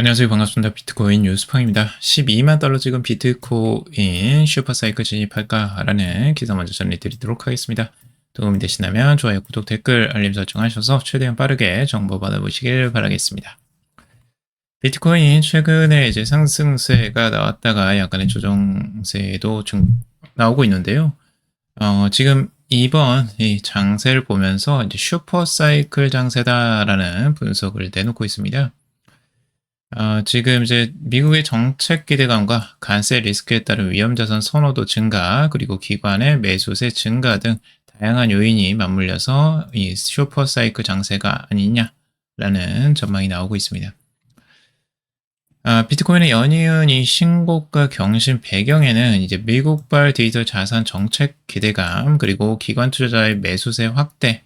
안녕하세요. 반갑습니다. 비트코인 뉴스팡입니다. 12만 달러 찍은 비트코인 슈퍼사이클 진입할까라는 기사 먼저 전해드리도록 하겠습니다. 도움이 되시다면 좋아요, 구독, 댓글, 알림 설정하셔서 최대한 빠르게 정보 받아보시길 바라겠습니다. 비트코인 최근에 이제 상승세가 나왔다가 약간의 조정세도 나오고 있는데요. 지금 이번 이 장세를 보면서 이제 슈퍼사이클 장세다라는 분석을 내놓고 있습니다. 지금 이제 미국의 정책 기대감과 관세 리스크에 따른 위험자산 선호도 증가, 그리고 기관의 매수세 증가 등 다양한 요인이 맞물려서 이 슈퍼사이클 장세가 아니냐라는 전망이 나오고 있습니다. 비트코인의 연이은 이 신고가 경신 배경에는 이제 미국발 디지털 자산 정책 기대감, 그리고 기관 투자자의 매수세 확대,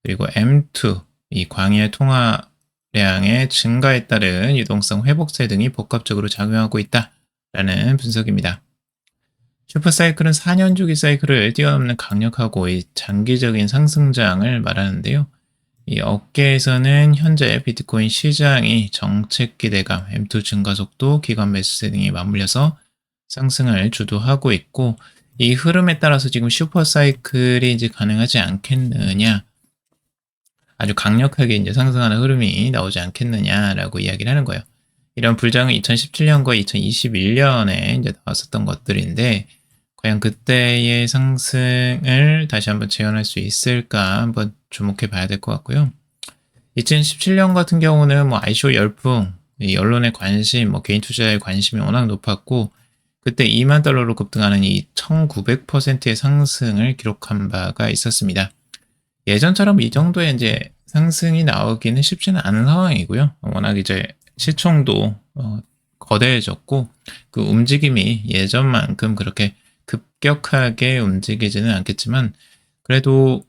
그리고 M2, 이 광의 통화량의 증가에 따른 유동성 회복세 등이 복합적으로 작용하고 있다라는 분석입니다. 슈퍼사이클은 4년 주기 사이클을 뛰어넘는 강력하고 이 장기적인 상승장을 말하는데요. 이 업계에서는 현재 비트코인 시장이 정책 기대감, M2 증가 속도, 기관 매수세 등이 맞물려서 상승을 주도하고 있고, 이 흐름에 따라서 지금 슈퍼사이클이 이제 가능하지 않겠느냐, 아주 강력하게 이제 상승하는 흐름이 나오지 않겠느냐라고 이야기를 하는 거예요. 이런 불장은 2017년과 2021년에 이제 나왔었던 것들인데, 과연 그때의 상승을 다시 한번 재현할 수 있을까 한번 주목해 봐야 될 것 같고요. 2017년 같은 경우는 뭐 ICO 열풍, 언론의 관심, 개인 투자자의 관심이 워낙 높았고, 그때 2만 달러로 급등하는 이 1900%의 상승을 기록한 바가 있었습니다. 예전처럼 이 정도의 이제 상승이 나오기는 쉽지는 않은 상황이고요. 워낙 이제 시총도 거대해졌고, 그 움직임이 예전만큼 그렇게 급격하게 움직이지는 않겠지만, 그래도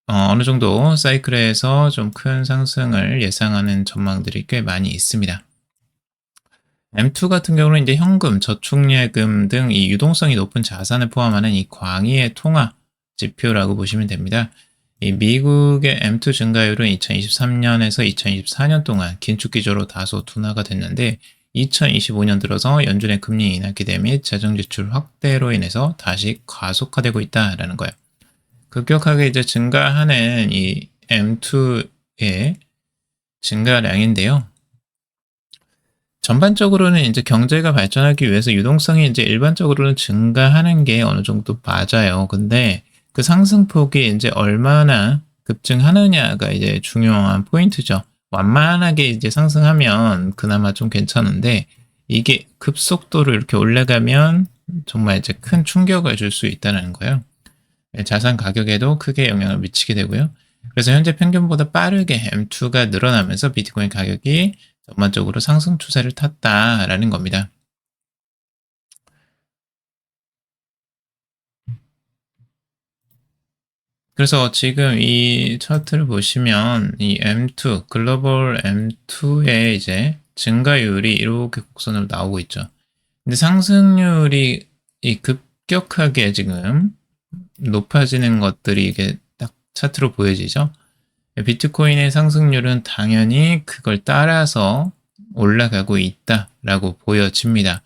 어느 정도 사이클에서 좀 큰 상승을 예상하는 전망들이 꽤 많이 있습니다. M2 같은 경우는 이제 현금, 저축예금 등 이 유동성이 높은 자산을 포함하는 이 광의의 통화 지표라고 보시면 됩니다. 이 미국의 M2 증가율은 2023년에서 2024년 동안 긴축기조로 다소 둔화가 됐는데, 2025년 들어서 연준의 금리 인하 기대 및 재정 지출 확대로 인해서 다시 가속화되고 있다라는 거예요. 급격하게 이제 증가하는 이 M2의 증가량인데요. 전반적으로는 이제 경제가 발전하기 위해서 유동성이 이제 일반적으로는 증가하는 게 어느 정도 맞아요. 근데 그 상승폭이 이제 얼마나 급증하느냐가 이제 중요한 포인트죠. 완만하게 이제 상승하면 그나마 좀 괜찮은데, 이게 급속도로 이렇게 올라가면 정말 이제 큰 충격을 줄 수 있다는 거예요. 자산 가격에도 크게 영향을 미치게 되고요. 그래서 현재 평균보다 빠르게 M2가 늘어나면서 비트코인 가격이 전반적으로 상승 추세를 탔다라는 겁니다. 그래서 지금 이 차트를 보시면 이 M2, 글로벌 M2의 이제 증가율이 이렇게 곡선으로 나오고 있죠. 근데 상승률이 이 급격하게 지금 높아지는 것들이 이게 딱 차트로 보여지죠. 비트코인의 상승률은 당연히 그걸 따라서 올라가고 있다라고 보여집니다.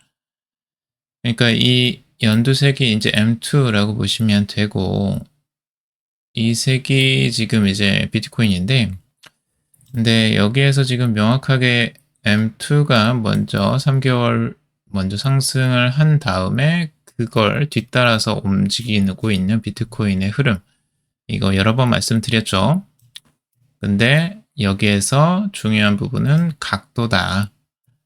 그러니까 이 연두색이 이제 M2라고 보시면 되고, 이 색이 지금 이제 비트코인인데, 근데 여기에서 지금 명확하게 M2가 먼저 3개월 먼저 상승을 한 다음에 그걸 뒤따라서 움직이고 있는 비트코인의 흐름, 이거 여러 번 말씀드렸죠. 근데 여기에서 중요한 부분은 각도다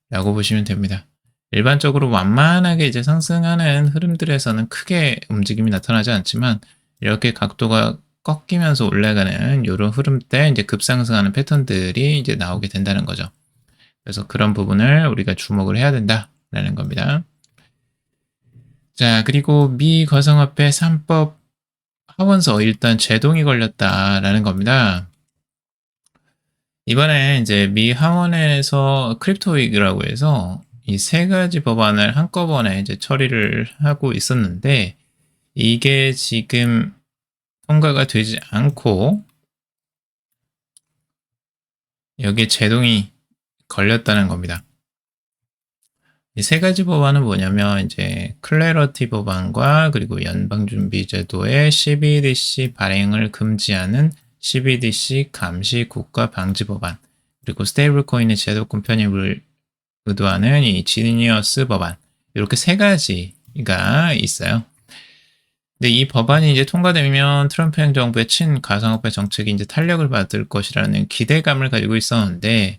라고 보시면 됩니다. 일반적으로 완만하게 이제 상승하는 흐름들에서는 크게 움직임이 나타나지 않지만, 이렇게 각도가 꺾이면서 올라가는 이런 흐름 때 이제 급상승하는 패턴들이 이제 나오게 된다는 거죠. 그래서 그런 부분을 우리가 주목을 해야 된다라는 겁니다. 자, 그리고 미 가상화폐 3법 하원서 일단 제동이 걸렸다라는 겁니다. 이번에 이제 미 하원에서 크립토 위기라고 해서 이 세 가지 법안을 한꺼번에 이제 처리를 하고 있었는데, 이게 지금 통과가 되지 않고 여기에 제동이 걸렸다는 겁니다. 이 세 가지 법안은 뭐냐면 이제 클래러티 법안과 그리고 연방준비제도의 CBDC 발행을 금지하는 CBDC 감시 국가 방지 법안, 그리고 스테이블 코인의 제도권 편입을 의도하는 이 지니어스 법안, 이렇게 세 가지가 있어요. 근데 이 법안이 이제 통과되면 트럼프 행정부의 친가상화폐 정책이 이제 탄력을 받을 것이라는 기대감을 가지고 있었는데,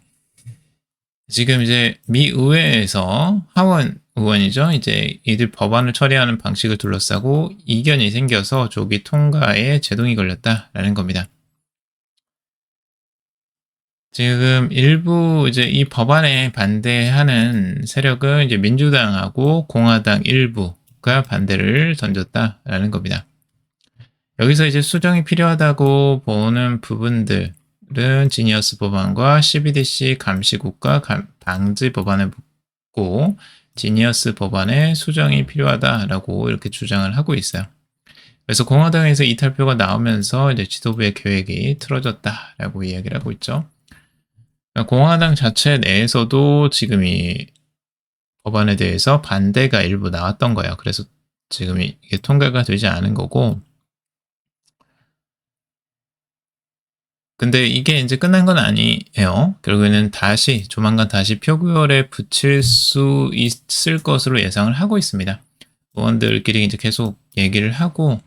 지금 이제 미 의회에서 하원 의원이죠. 이제 이들 법안을 처리하는 방식을 둘러싸고 이견이 생겨서 조기 통과에 제동이 걸렸다라는 겁니다. 지금 일부 이제 이 법안에 반대하는 세력은 이제 민주당하고 공화당 일부가 반대를 던졌다라는 겁니다. 여기서 이제 수정이 필요하다고 보는 부분들은 지니어스 법안과 CBDC 감시국가 방지 법안을 묻고 지니어스 법안에 수정이 필요하다라고 이렇게 주장을 하고 있어요. 그래서 공화당에서 이탈표가 나오면서 이제 지도부의 계획이 틀어졌다라고 이야기를 하고 있죠. 공화당 자체 내에서도 지금 이 법안에 대해서 반대가 일부 나왔던 거예요. 그래서 지금 이게 통과가 되지 않은 거고, 근데 이게 이제 끝난 건 아니에요. 결국에는 조만간 다시 표결에 붙일 수 있을 것으로 예상을 하고 있습니다. 의원들끼리 이제 계속 얘기를 하고,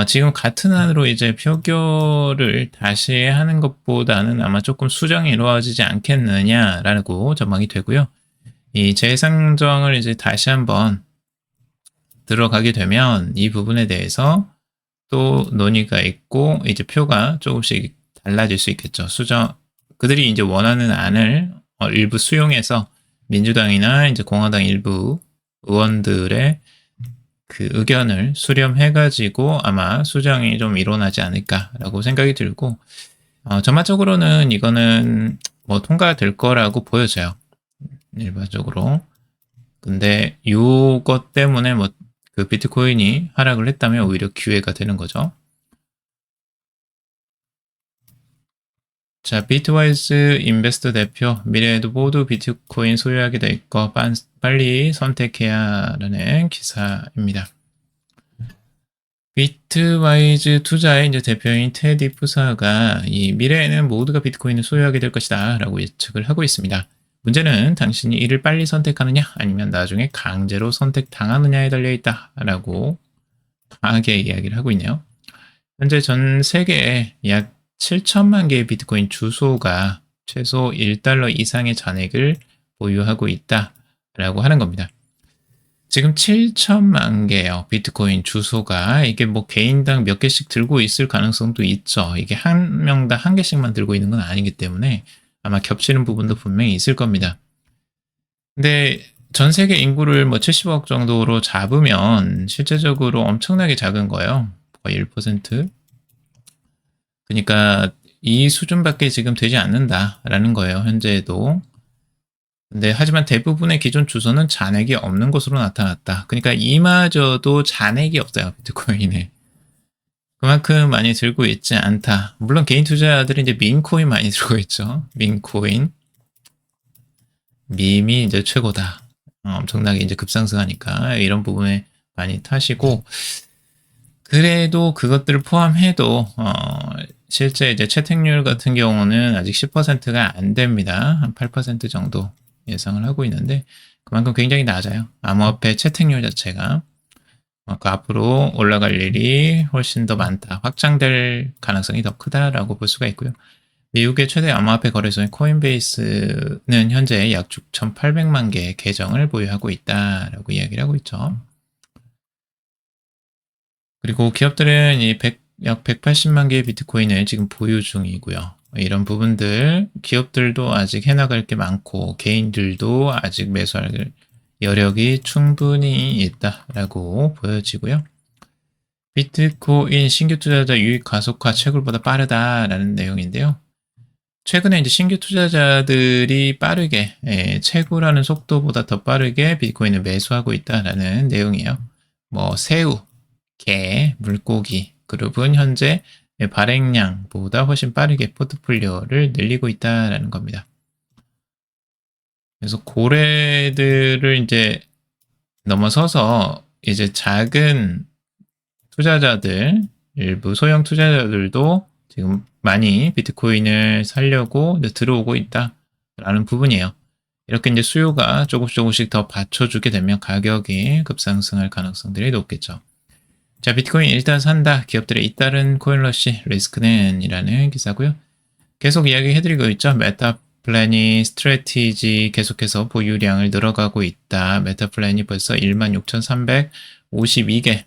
지금 같은 안으로 이제 표결을 다시 하는 것보다는 아마 조금 수정이 이루어지지 않겠느냐라고 전망이 되고요. 이 재상정을 이제 다시 한번 들어가게 되면 이 부분에 대해서 또 논의가 있고 이제 표가 조금씩 달라질 수 있겠죠. 그들이 이제 원하는 안을 일부 수용해서 민주당이나 이제 공화당 일부 의원들의 그 의견을 수렴해가지고 아마 수정이 좀 일어나지 않을까라고 생각이 들고, 전반적으로는 이거는 뭐 통과될 거라고 보여져요. 일반적으로. 근데 이것 때문에 뭐 그 비트코인이 하락을 했다면 오히려 기회가 되는 거죠. 자, 비트와이즈 인베스터 대표, 미래에도 모두 비트코인 소유하게 될 거 빨리 선택해야 라는 기사입니다. 비트와이즈 투자의 이제 대표인 테디 푸사가 이 미래에는 모두가 비트코인을 소유하게 될 것이다 라고 예측을 하고 있습니다. 문제는 당신이 이를 빨리 선택하느냐 아니면 나중에 강제로 선택당하느냐에 달려있다 라고 강하게 이야기를 하고 있네요. 현재 전 세계에 약 7천만 개의 비트코인 주소가 최소 1달러 이상의 잔액을 보유하고 있다라고 하는 겁니다. 지금 7천만 개요. 비트코인 주소가 이게 뭐 개인당 몇 개씩 들고 있을 가능성도 있죠. 이게 한 명당 한 개씩만 들고 있는 건 아니기 때문에 아마 겹치는 부분도 분명히 있을 겁니다. 근데 전 세계 인구를 뭐 70억 정도로 잡으면 실제적으로 엄청나게 작은 거예요. 거의 1%. 그러니까 이 수준밖에 지금 되지 않는다라는 거예요. 현재에도. 근데 하지만 대부분의 기존 주소는 잔액이 없는 것으로 나타났다. 그러니까 이마저도 잔액이 없어요. 비트코인에. 그만큼 많이 들고 있지 않다. 물론 개인 투자자들이 이제 민코인 많이 들고 있죠. 민코인. 밈이 이제 최고다. 엄청나게 이제 급상승하니까 이런 부분에 많이 타시고, 그래도 그것들을 포함해도 실제 이제 채택률 같은 경우는 아직 10%가 안 됩니다. 한 8% 정도 예상을 하고 있는데 그만큼 굉장히 낮아요. 암호화폐 채택률 자체가. 그 앞으로 올라갈 일이 훨씬 더 많다. 확장될 가능성이 더 크다라고 볼 수가 있고요. 미국의 최대 암호화폐 거래소인 코인베이스는 현재 약 6,800만 개의 계정을 보유하고 있다라고 이야기를 하고 있죠. 그리고 기업들은 약 180만 개의 비트코인을 지금 보유 중이고요. 이런 부분들, 기업들도 아직 해나갈 게 많고 개인들도 아직 매수할 여력이 충분히 있다라고 보여지고요. 비트코인 신규 투자자 유입 가속화 채굴보다 빠르다라는 내용인데요. 최근에 이제 신규 투자자들이 빠르게 채굴하는 속도보다 더 빠르게 비트코인을 매수하고 있다라는 내용이에요. 뭐 새우, 게, 물고기 그룹은 현재 발행량보다 훨씬 빠르게 포트폴리오를 늘리고 있다라는 겁니다. 그래서 고래들을 이제 넘어서서 이제 작은 투자자들, 일부 소형 투자자들도 지금 많이 비트코인을 사려고 이제 들어오고 있다라는 부분이에요. 이렇게 이제 수요가 조금씩 더 받쳐주게 되면 가격이 급상승할 가능성들이 높겠죠. 자, 비트코인 일단 산다. 기업들의 잇따른 코인러시 리스크는 이라는 기사고요. 계속 이야기해드리고 있죠. 메타플래닛 스트래티지 계속해서 보유량을 늘어가고 있다. 메타플래닛 벌써 16,352개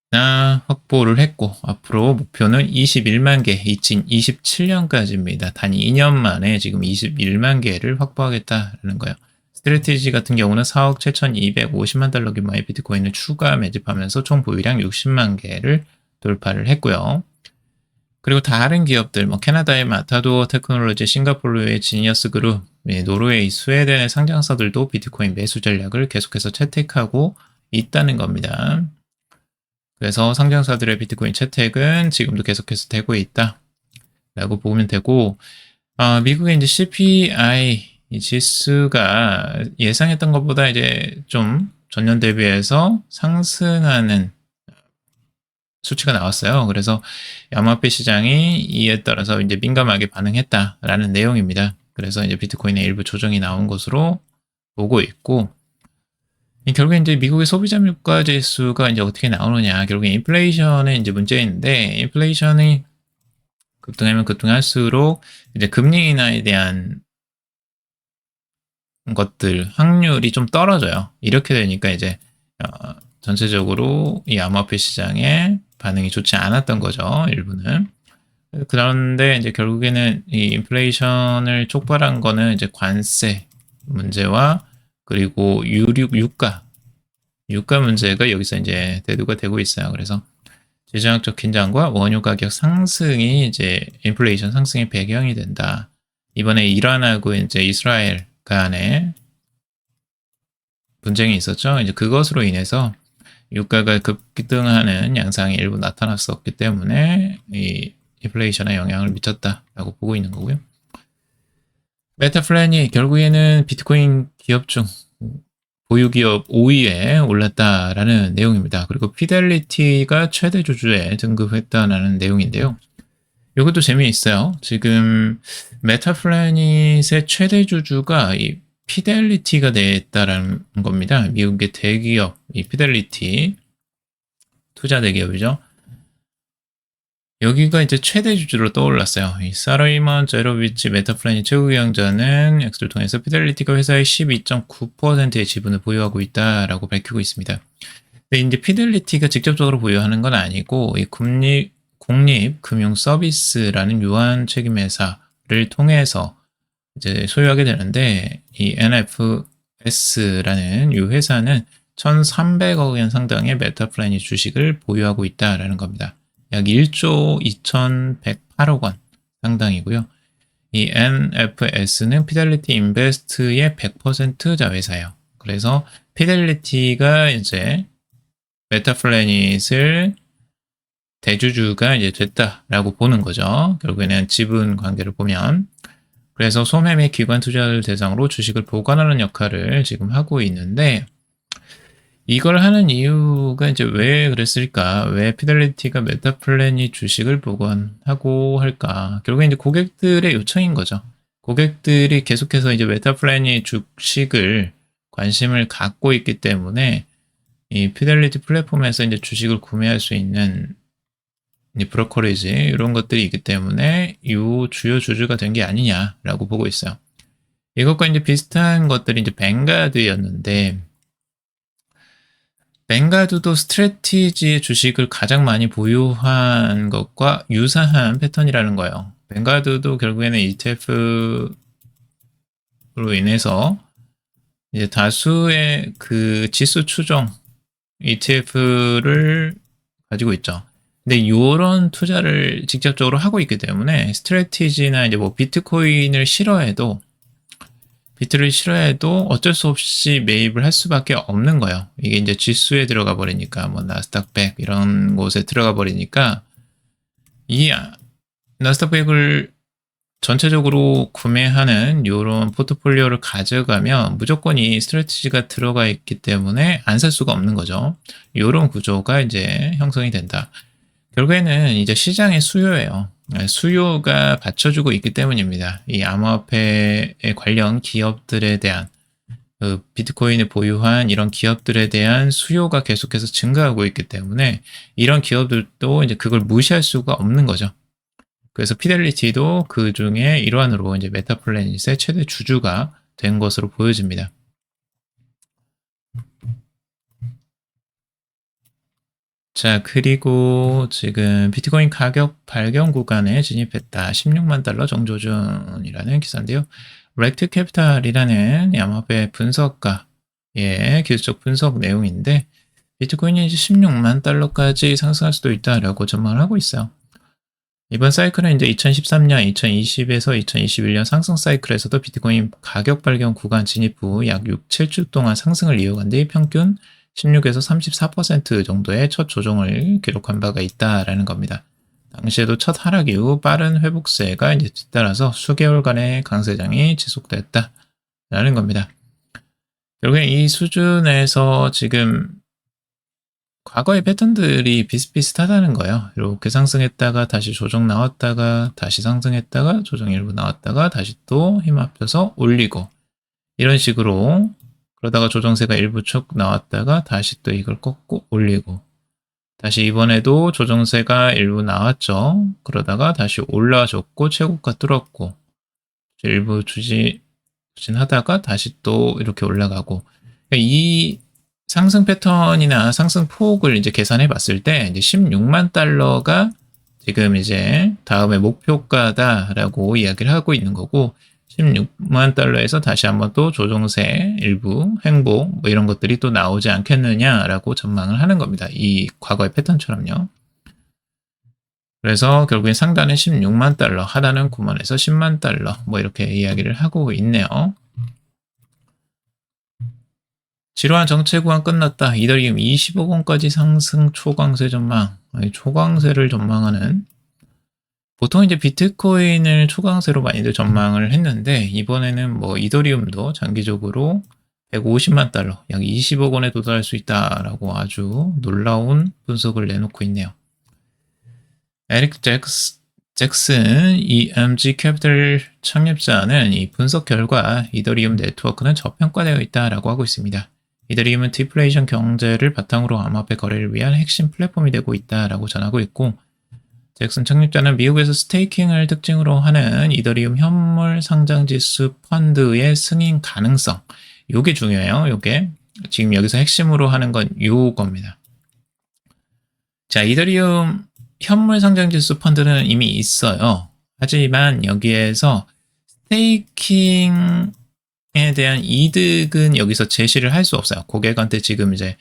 나 확보를 했고 앞으로 목표는 21만 개, 2027년까지입니다. 단 2년 만에 지금 21만 개를 확보하겠다라는 거예요. 스트래티지 같은 경우는 4억 7,250만 달러 규모의 비트코인을 추가 매집하면서 총 보유량 60만 개를 돌파를 했고요. 그리고 다른 기업들, 뭐 캐나다의 마타도어 테크놀로지, 싱가포르의 지니어스 그룹, 노르웨이, 스웨덴의 상장사들도 비트코인 매수 전략을 계속해서 채택하고 있다는 겁니다. 그래서 상장사들의 비트코인 채택은 지금도 계속해서 되고 있다 라고 보면 되고, 미국의 이제 CPI 지수가 예상했던 것보다 이제 좀 전년 대비해서 상승하는 수치가 나왔어요. 그래서 암호화폐 시장이 이에 따라서 이제 민감하게 반응했다라는 내용입니다. 그래서 이제 비트코인의 일부 조정이 나온 것으로 보고 있고, 결국에 이제 미국의 소비자 물가 지수가 이제 어떻게 나오느냐. 결국에 인플레이션의 이제 문제인데, 인플레이션이 급등하면 급등할수록 이제 금리 인하에 대한 것들, 확률이 좀 떨어져요. 이렇게 되니까 이제, 전체적으로 이 암호화폐 시장에 반응이 좋지 않았던 거죠. 일부는. 그런데 이제 결국에는 이 인플레이션을 촉발한 거는 이제 관세 문제와 그리고 유가 문제가 여기서 이제 대두가 되고 있어요. 그래서 지정학적 긴장과 원유 가격 상승이 이제 인플레이션 상승의 배경이 된다. 이번에 이란하고 이제 이스라엘 간에 분쟁이 있었죠. 이제 그것으로 인해서 유가가 급등하는 양상이 일부 나타났었기 때문에 이 인플레이션에 영향을 미쳤다라고 보고 있는 거고요. 메타플랜이 결국에는 비트코인 기업 중 보유 기업 5위에 올랐다라는 내용입니다. 그리고 피델리티가 최대 주주에 등극했다라는 내용인데요. 이것도 재미있어요. 지금 메타플래닛의 최대 주주가 이 피델리티가 됐다라는 겁니다. 미국의 대기업, 이 피델리티 투자 대기업이죠. 여기가 이제 최대 주주로 떠올랐어요. 이 사르이먼 제로비치 메타플래닛 최고 경영자는 엑스를 통해서 피델리티가 회사의 12.9%의 지분을 보유하고 있다라고 밝히고 있습니다. 근데 이제 피델리티가 직접적으로 보유하는 건 아니고 이 국립금융서비스라는 유한 책임회사를 통해서 이제 소유하게 되는데 이 NFS라는 이 회사는 1,300억 원 상당의 메타플래닛 주식을 보유하고 있다라는 겁니다. 약 1조 2,108억 원 상당이고요. 이 NFS는 피델리티 인베스트의 100% 자회사예요. 그래서 피델리티가 이제 메타플래닛을 대주주가 이제 됐다라고 보는 거죠. 결국에는 지분 관계를 보면. 그래서 소매매 기관 투자를 대상으로 주식을 보관하는 역할을 지금 하고 있는데, 이걸 하는 이유가 이제 왜 그랬을까? 왜 피델리티가 메타플래닛 주식을 보관하고 할까? 결국에 이제 고객들의 요청인 거죠. 고객들이 계속해서 이제 메타플래닛 주식을 관심을 갖고 있기 때문에 이 피델리티 플랫폼에서 이제 주식을 구매할 수 있는 이 브로커리지 이런 것들이 있기 때문에 이 주요 주주가 된 게 아니냐라고 보고 있어요. 이것과 이제 비슷한 것들이 이제 뱅가드였는데, 뱅가드도 스트래티지의 주식을 가장 많이 보유한 것과 유사한 패턴이라는 거예요. 뱅가드도 결국에는 ETF로 인해서 이제 다수의 그 지수 추종 ETF를 가지고 있죠. 근데 이런 투자를 직접적으로 하고 있기 때문에 스트래티지나 이제 뭐 비트를 싫어해도 어쩔 수 없이 매입을 할 수밖에 없는 거예요. 이게 이제 지수에 들어가 버리니까, 뭐 나스닥 100 이런 곳에 들어가 버리니까 이 나스닥 100을 전체적으로 구매하는 요런 포트폴리오를 가져가면 무조건 이 스트래티지가 들어가 있기 때문에 안 살 수가 없는 거죠. 요런 구조가 이제 형성이 된다. 결국에는 이제 시장의 수요예요. 수요가 받쳐주고 있기 때문입니다. 이 암호화폐에 관련 기업들에 대한 그 비트코인을 보유한 이런 기업들에 대한 수요가 계속해서 증가하고 있기 때문에 이런 기업들도 이제 그걸 무시할 수가 없는 거죠. 그래서 피델리티도 그 중에 일환으로 이제 메타플래닛의 최대 주주가 된 것으로 보여집니다. 자, 그리고 지금 비트코인 가격 발견 구간에 진입했다. 16만 달러 정조준이라는 기사인데요. 렉트 캐피탈이라는 암호화폐 분석가의 기술적 분석 내용인데 비트코인이 이제 16만 달러까지 상승할 수도 있다라고 전망을 하고 있어요. 이번 사이클은 이제 2013년, 2020에서 2021년 상승 사이클에서도 비트코인 가격 발견 구간 진입 후 약 6, 7주 동안 상승을 이어간 뒤 평균 16에서 34% 정도의 첫 조정을 기록한 바가 있다라는 겁니다. 당시에도 첫 하락 이후 빠른 회복세가 이제 뒤따라서 수개월간의 강세장이 지속됐다라는 겁니다. 결국에 이 수준에서 지금 과거의 패턴들이 비슷비슷하다는 거예요. 이렇게 상승했다가 다시 조정 나왔다가 다시 상승했다가 조정 일부 나왔다가 다시 또 힘합쳐서 올리고 이런 식으로 그러다가 조정세가 일부 쭉 나왔다가 다시 또 이걸 꺾고 올리고 다시 이번에도 조정세가 일부 나왔죠. 그러다가 다시 올라줬고 최고가 뚫었고 일부 추진하다가 다시 또 이렇게 올라가고 이 상승 패턴이나 상승 폭을 이제 계산해 봤을 때 이제 16만 달러가 지금 이제 다음에 목표가다라고 이야기를 하고 있는 거고 16만 달러에서 다시 한번 또 조정세 일부 횡보 뭐 이런 것들이 또 나오지 않겠느냐라고 전망을 하는 겁니다. 이 과거의 패턴처럼요. 그래서 결국엔 상단은 16만 달러, 하단은 9만에서 10만 달러 뭐 이렇게 이야기를 하고 있네요. 지루한 정체 구간 끝났다. 이더리움 20억 원까지 상승 초강세 전망. 초강세를 전망하는 보통 이제 비트코인을 초강세로 많이들 전망을 했는데 이번에는 뭐 이더리움도 장기적으로 150만 달러, 약 20억 원에 도달할 수 있다라고 아주 놀라운 분석을 내놓고 있네요. 에릭 잭슨 EMG 캐피털 창립자는 이 분석 결과 이더리움 네트워크는 저평가되어 있다라고 하고 있습니다. 이더리움은 디플레이션 경제를 바탕으로 암호화폐 거래를 위한 핵심 플랫폼이 되고 있다라고 전하고 있고 잭슨 창립자는 미국에서 스테이킹을 특징으로 하는 이더리움 현물 상장지수 펀드의 승인 가능성 요게 중요해요. 요게 지금 여기서 핵심으로 하는 건 요겁니다. 자, 이더리움 현물 상장지수 펀드는 이미 있어요. 하지만 여기에서 스테이킹에 대한 이득은 여기서 제시를 할 수 없어요. 고객한테 지금 이제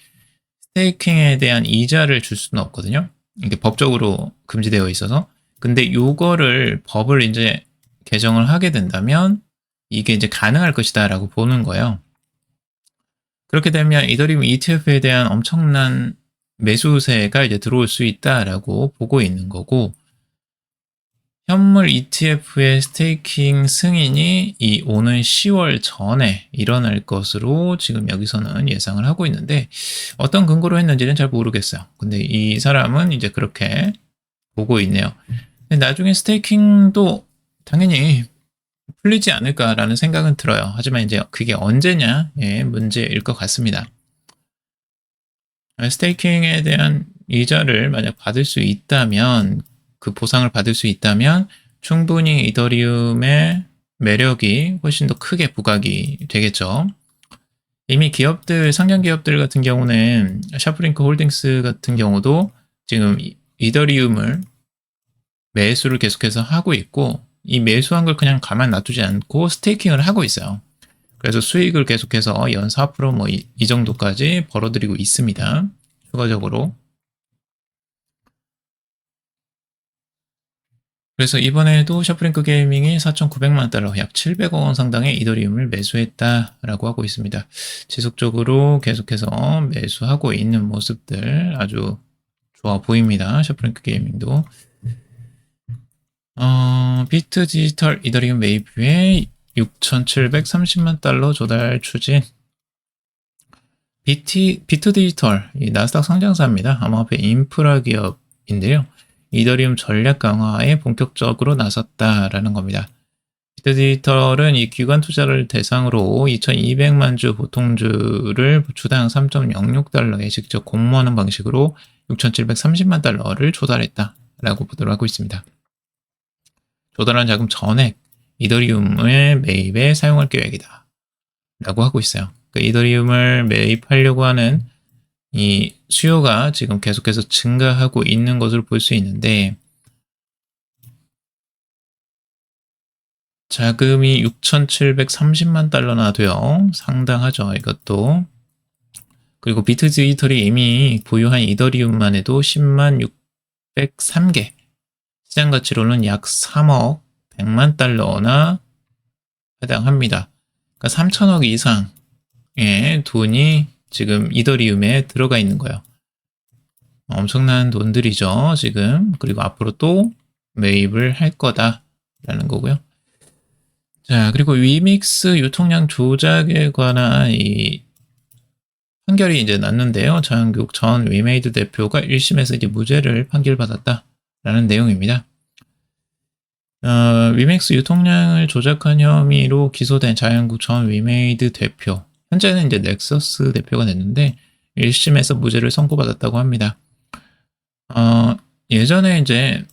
스테이킹에 대한 이자를 줄 수는 없거든요. 이게 법적으로 금지되어 있어서. 근데 요거를 법을 이제 개정을 하게 된다면 이게 이제 가능할 것이다라고 보는 거예요. 그렇게 되면 이더리움 ETF에 대한 엄청난 매수세가 이제 들어올 수 있다라고 보고 있는 거고 현물 ETF의 스테이킹 승인이 이 오는 10월 전에 일어날 것으로 지금 여기서는 예상을 하고 있는데 어떤 근거로 했는지는 잘 모르겠어요. 근데 이 사람은 이제 그렇게 보고 있네요. 근데 나중에 스테이킹도 당연히 풀리지 않을까라는 생각은 들어요. 하지만 이제 그게 언제냐의 문제일 것 같습니다. 스테이킹에 대한 이자를 만약 받을 수 있다면 그 보상을 받을 수 있다면 충분히 이더리움의 매력이 훨씬 더 크게 부각이 되겠죠. 이미 기업들, 상장 기업들 같은 경우는 샤프링크 홀딩스 같은 경우도 지금 이더리움을 매수를 계속해서 하고 있고 이 매수한 걸 그냥 가만 놔두지 않고 스테이킹을 하고 있어요. 그래서 수익을 계속해서 연 4%뭐 이 정도까지 벌어들이고 있습니다. 추가적으로. 그래서 이번에도 샤프링크 게이밍이 4,900만 달러, 약 700억 원 상당의 이더리움을 매수했다라고 하고 있습니다. 지속적으로 계속해서 매수하고 있는 모습들 아주 좋아 보입니다. 샤프링크 게이밍도. 비트 디지털 이더리움 웨이브에 6,730만 달러 조달 추진. 비트 디지털, 이 나스닥 상장사입니다. 암호화폐 인프라 기업인데요. 이더리움 전략 강화에 본격적으로 나섰다라는 겁니다. 비트 디지털은 이 기관 투자를 대상으로 2,200만 주 보통주를 주당 3.06달러에 직접 공모하는 방식으로 6,730만 달러를 조달했다라고 보도를 하고 있습니다. 조달한 자금 전액 이더리움을 매입에 사용할 계획이다 라고 하고 있어요. 이더리움을 매입하려고 하는 이 수요가 지금 계속해서 증가하고 있는 것으로 볼 수 있는데, 자금이 6,730만 달러나 돼요. 상당하죠, 이것도. 그리고 비트 디지털이 이미 보유한 이더리움만 해도 10만 603개, 시장 가치로는 약 3억 100만 달러나 해당합니다. 그러니까 3천억 이상의 돈이 지금 이더리움에 들어가 있는 거예요. 엄청난 돈들이죠, 지금. 그리고 앞으로 또 매입을 할 거다라는 거고요. 자, 그리고 위믹스 유통량 조작에 관한 이 판결이 이제 났는데요. 장항국 전 위메이드 대표가 1심에서 이제 무죄를 판결받았다라는 내용입니다. 위믹스 유통량을 조작한 혐의로 기소된 장항국 전 위메이드 대표, 현재는 이제 넥서스 대표가 됐는데 1심에서 무죄를 선고받았다고 합니다. 예전에 이제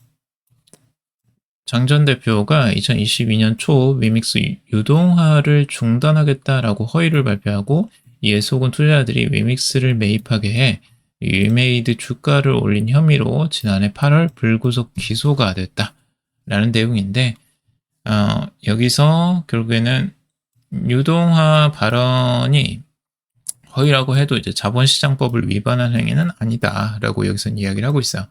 장 전 대표가 2022년 초 위믹스 유동화를 중단하겠다라고 허위를 발표하고 이에 속은 투자자들이 위믹스를 매입하게 해 위메이드 주가를 올린 혐의로 지난해 8월 불구속 기소가 됐다라는 내용인데, 여기서 결국에는 유동화 발언이 허위라고 해도 이제 자본시장법을 위반한 행위는 아니다라고 여기서는 이야기를 하고 있어요.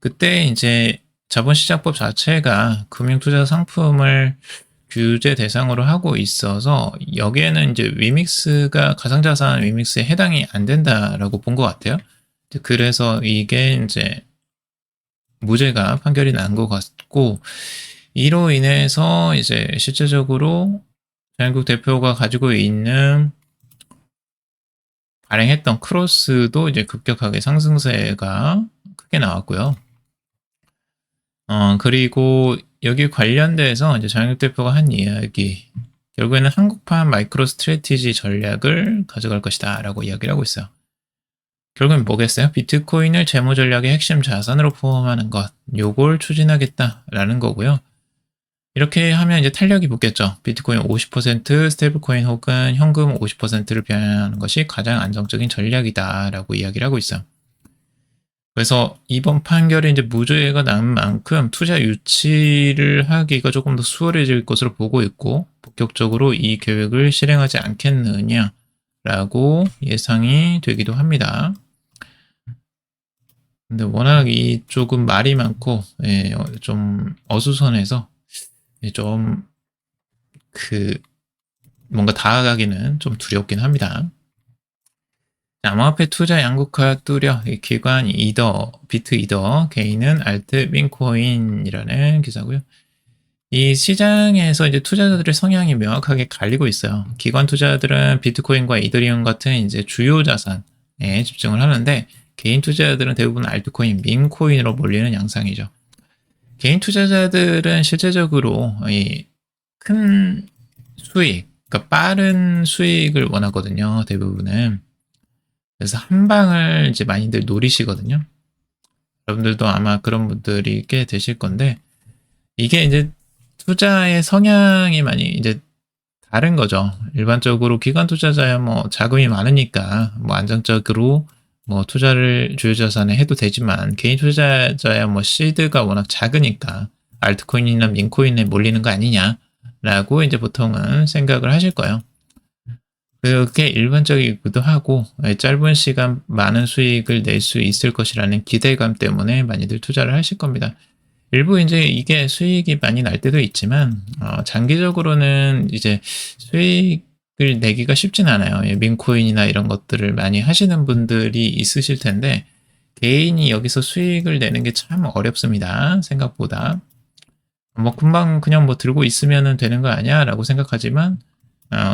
그때 이제 자본시장법 자체가 금융투자 상품을 규제 대상으로 하고 있어서 여기에는 이제 위믹스가 가상자산 위믹스에 해당이 안 된다라고 본 것 같아요. 그래서 이게 이제 무죄가 판결이 난 것 같고, 이로 인해서 이제 실제적으로 장항국 대표가 가지고 있는 발행했던 크로스도 이제 급격하게 상승세가 크게 나왔고요. 그리고 여기 관련돼서 이제 장항국 대표가 한 이야기, 결국에는 한국판 마이크로 스트래티지 전략을 가져갈 것이다 라고 이야기를 하고 있어요. 결국엔 뭐겠어요? 비트코인을 재무 전략의 핵심 자산으로 포함하는 것, 요걸 추진하겠다라는 거고요. 이렇게 하면 이제 탄력이 붙겠죠. 비트코인 50%, 스테이블코인 혹은 현금 50%를 변환하는 것이 가장 안정적인 전략이다라고 이야기를 하고 있어요. 그래서 이번 판결에 이제 무죄가 난 만큼 투자 유치를 하기가 조금 더 수월해질 것으로 보고 있고, 본격적으로 이 계획을 실행하지 않겠느냐라고 예상이 되기도 합니다. 근데 워낙 이쪽은 말이 많고, 좀 어수선해서 좀 뭔가 다가가기는 좀 두렵긴 합니다. 암호화폐 투자 양극화 뚜려, 기관 이더, 비트 이더, 개인은 알트 빈코인이라는 기사고요. 이 시장에서 이제 투자자들의 성향이 명확하게 갈리고 있어요. 기관 투자자들은 비트코인과 이더리움 같은 이제 주요 자산에 집중을 하는데, 개인 투자자들은 대부분 알트코인, 민코인으로 몰리는 양상이죠. 개인 투자자들은 실제적으로 이 큰 수익, 그러니까 빠른 수익을 원하거든요, 대부분은. 그래서 한 방을 이제 많이들 노리시거든요. 여러분들도 아마 그런 분들이 꽤 되실 건데, 이게 이제 투자의 성향이 많이 이제 다른 거죠. 일반적으로 기관 투자자야 뭐 자금이 많으니까 뭐 안정적으로 뭐 투자를 주요 자산에 해도 되지만, 개인 투자자야 뭐 시드가 워낙 작으니까 알트코인이나 민코인에 몰리는 거 아니냐라고 이제 보통은 생각을 하실 거예요. 그게 일반적이기도 하고, 짧은 시간 많은 수익을 낼 수 있을 것이라는 기대감 때문에 많이들 투자를 하실 겁니다. 일부 이제 이게 수익이 많이 날 때도 있지만, 장기적으로는 이제 수익을 내기가 쉽진 않아요. 민코인이나 이런 것들을 많이 하시는 분들이 있으실 텐데, 개인이 여기서 수익을 내는 게 참 어렵습니다, 생각보다. 뭐 금방 그냥 뭐 들고 있으면 되는 거 아니야? 라고 생각하지만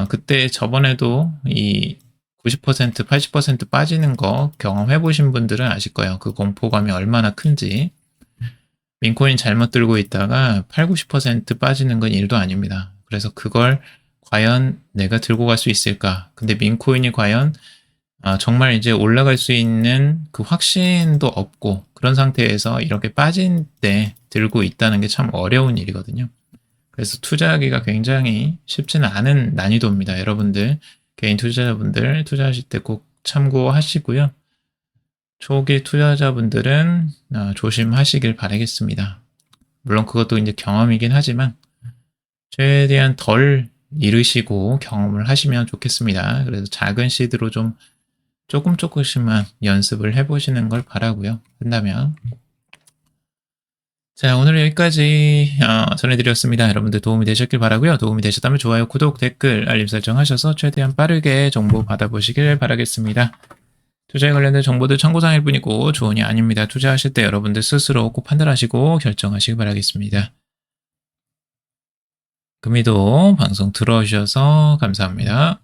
그때 저번에도 이 90%, 80% 빠지는 거 경험해 보신 분들은 아실 거예요. 그 공포감이 얼마나 큰지. 민코인 잘못 들고 있다가 8, 90% 빠지는 건 일도 아닙니다. 그래서 그걸 과연 내가 들고 갈 수 있을까? 근데 민코인이 과연 정말 이제 올라갈 수 있는 그 확신도 없고 그런 상태에서 이렇게 빠진 때 들고 있다는 게 참 어려운 일이거든요. 그래서 투자하기가 굉장히 쉽지는 않은 난이도입니다. 여러분들, 개인 투자자분들 투자하실 때 꼭 참고하시고요. 초기 투자자분들은 조심하시길 바라겠습니다. 물론 그것도 이제 경험이긴 하지만 최대한 덜 잃으시고 경험을 하시면 좋겠습니다. 그래서 작은 시드로 좀 조금씩만 연습을 해보시는 걸 바라고요. 한다면 자, 오늘 여기까지 전해드렸습니다. 여러분들 도움이 되셨길 바라고요. 도움이 되셨다면 좋아요, 구독, 댓글, 알림 설정하셔서 최대한 빠르게 정보 받아보시길 바라겠습니다. 투자에 관련된 정보들 참고사항일 뿐이고 조언이 아닙니다. 투자하실 때 여러분들 스스로 꼭 판단하시고 결정하시기 바라겠습니다. 금이도 방송 들어주셔서 감사합니다.